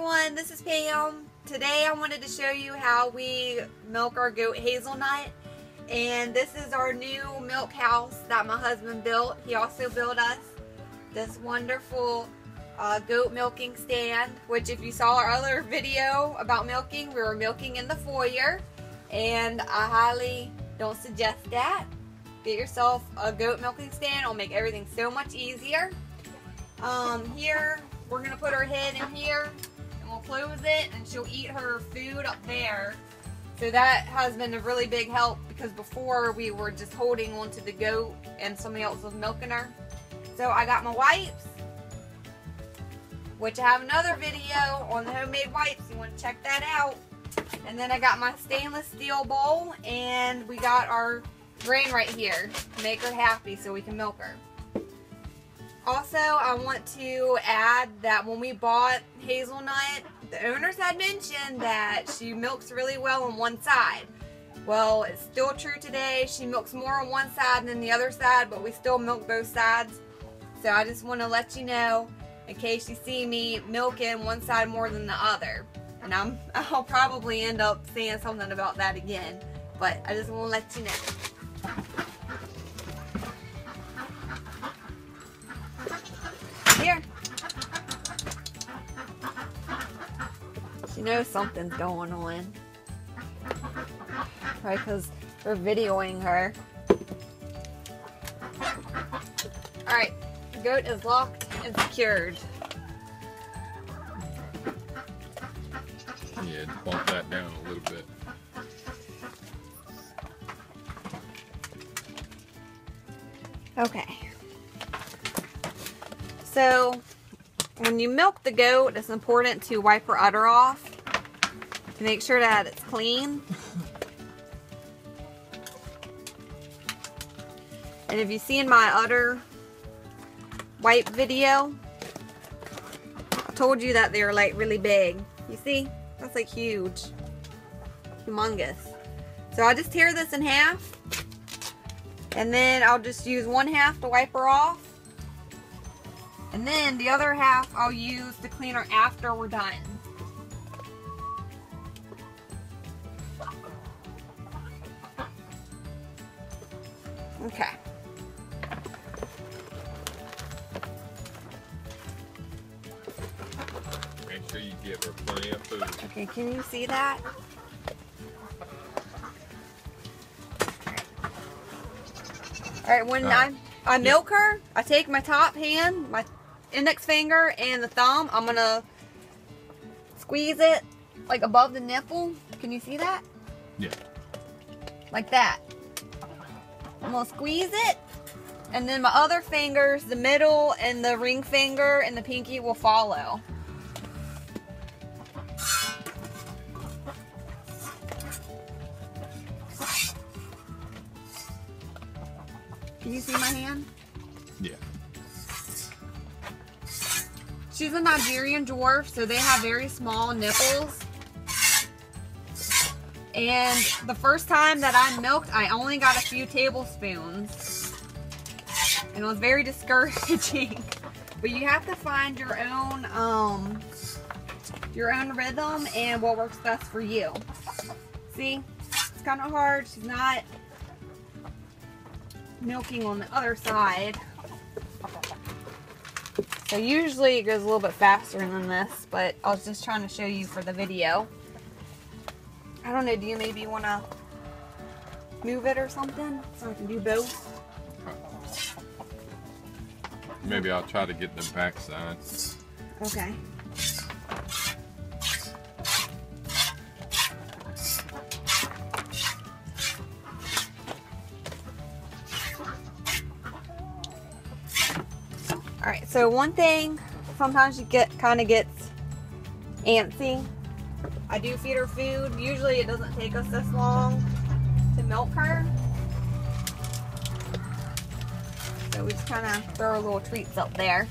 everyone, this is Pam. Today I wanted to show you how we milk our goat Hazelnut, and this is our new milk house that my husband built. He also built us this wonderful goat milking stand, which if you saw our other video about milking, we were milking in the foyer, and I highly don't suggest that. Get yourself a goat milking stand. It'll make everything so much easier. Here we're gonna put her head in here and we'll close it, and she'll eat her food up there. So that has been a really big help, because before we were just holding onto the goat and somebody else was milking her. So I got my wipes, which I have another video on the homemade wipes. You want to check that out. And then I got my stainless steel bowl, and we got our drain right here to make her happy so we can milk her. Also, I want to add that when we bought Hazelnut, the owners had mentioned that she milks really well on one side. Well, it's still true today. She milks more on one side than the other side, but we still milk both sides. So I just want to let you know, in case you see me milking one side more than the other. And I'll probably end up saying something about that again, but I just want to let you know. Here. She knows something's going on. Probably because we're videoing her. Alright, the goat is locked and secured. Yeah, bump that down a little bit. Okay. So, when you milk the goat, it's important to wipe her udder off to make sure that it's clean. And if you've seen my udder wipe video, I told you that they're like really big. You see? That's like huge. Humongous. So I'll just tear this in half, and then I'll just use one half to wipe her off. And then the other half I'll use to clean her after we're done. Okay. Make sure you give her plenty of food. Okay, can you see that? Alright, when I milk her, I take my top hand, my index finger, and the thumb. I'm going to squeeze it like above the nipple. Can you see that? Yeah. Like that. I'm going to squeeze it, and then my other fingers, the middle and the ring finger and the pinky, will follow. Can you see my hand? Yeah. She's a Nigerian dwarf, so they have very small nipples. And the first time that I milked, I only got a few tablespoons. And it was very discouraging. But you have to find your own rhythm and what works best for you. See? It's kind of hard. She's not milking on the other side. So usually it goes a little bit faster than this, but I was just trying to show you for the video. I don't know, do you maybe want to move it or something so I can do both? Maybe I'll try to get the back side. Okay. Alright, so one thing, sometimes you kind of gets antsy. I do feed her food. Usually it doesn't take us this long to milk her. So we just kind of throw our little treats up there.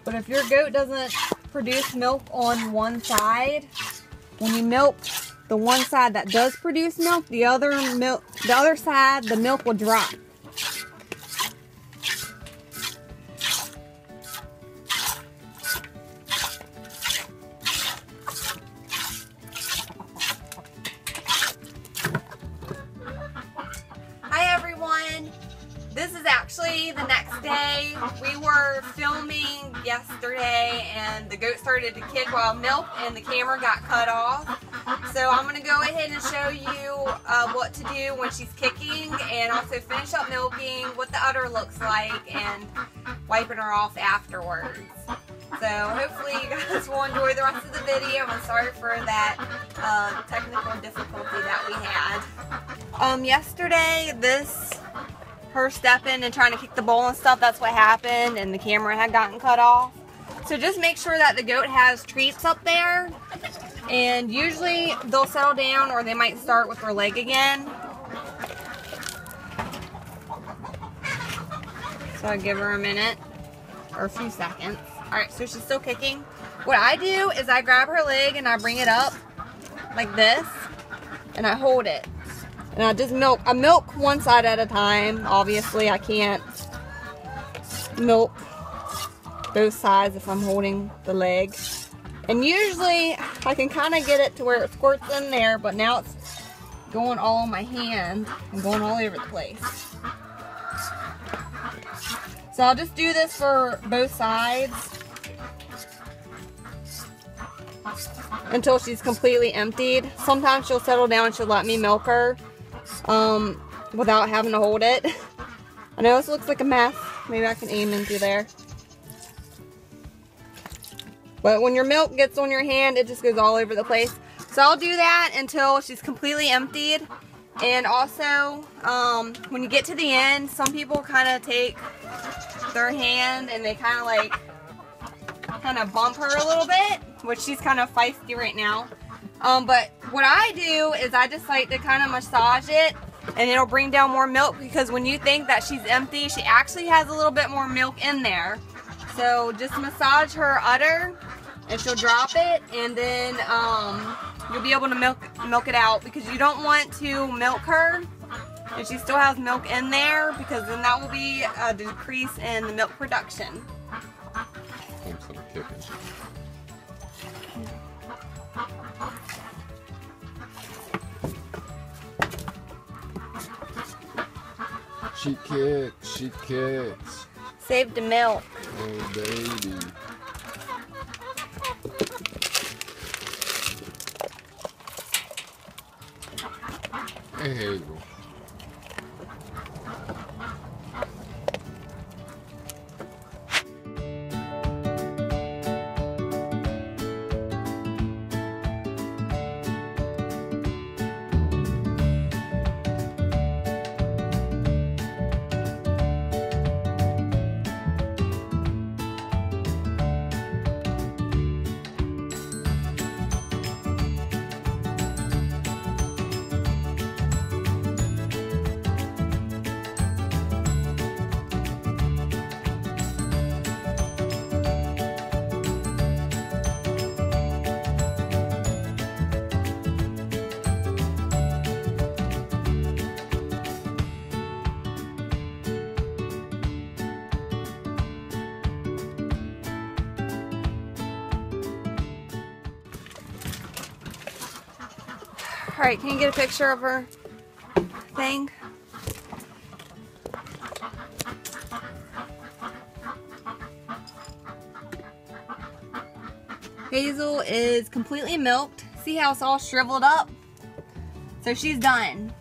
But if your goat doesn't produce milk on one side, when you milk the one side that does produce milk, the other the other side, the milk will drop. Hi everyone. This is actually the next day. We were filming yesterday and the goat started to kick while milk and the camera got cut off. So I'm going to go ahead and show you what to do when she's kicking and also finish up milking, what the udder looks like, and wiping her off afterwards. So hopefully you guys will enjoy the rest of the video. I'm sorry for that technical difficulty that we had. Yesterday, her stepping and trying to kick the bowl and stuff, that's what happened, and the camera had gotten cut off. So just make sure that the goat has treats up there, and usually they'll settle down or they might start with their leg again. So I give her a minute or a few seconds. Alright, so she's still kicking. What I do is I grab her leg and I bring it up like this and I hold it. And I just milk. I milk one side at a time. Obviously, I can't milk both sides if I'm holding the leg. And usually, I can kind of get it to where it squirts in there, but now it's going all on my hand and going all over the place. So I'll just do this for both sides until she's completely emptied. Sometimes she'll settle down and she'll let me milk her without having to hold it. I know this looks like a mess. Maybe I can aim into there. But when your milk gets on your hand, it just goes all over the place. So I'll do that until she's completely emptied. And also, when you get to the end, some people kind of take their hand and they kind of bump her a little bit, which she's kind of feisty right now. But what I do is I just like to kind of massage it, and it'll bring down more milk, because when you think that she's empty, she actually has a little bit more milk in there. So just massage her udder and she'll drop it, and then you'll be able to milk it out, because you don't want to milk her and she still has milk in there, because then that will be a decrease in the milk production. She kicks, she kicks. Save the milk. Oh, baby. Hey, Hazel. Alright, can you get a picture of her thing? Hazel is completely milked. See how it's all shriveled up? So she's done.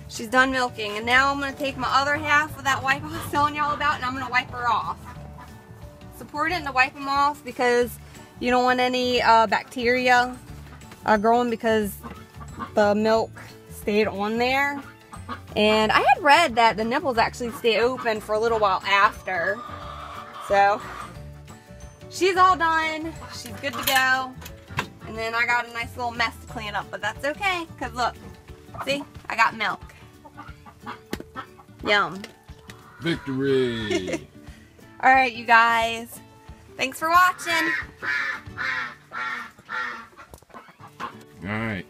She's done milking. And now I'm going to take my other half of that wipe I was telling y'all about, and I'm going to wipe her off. It's important to wipe them off because you don't want any bacteria growing, because the milk stayed on there. And I had read that the nipples actually stay open for a little while after. So she's all done. She's good to go. And then I got a nice little mess to clean up, but that's okay, because look, see, I got milk. Yum. Victory. Alright, you guys. Thanks for watching. All right.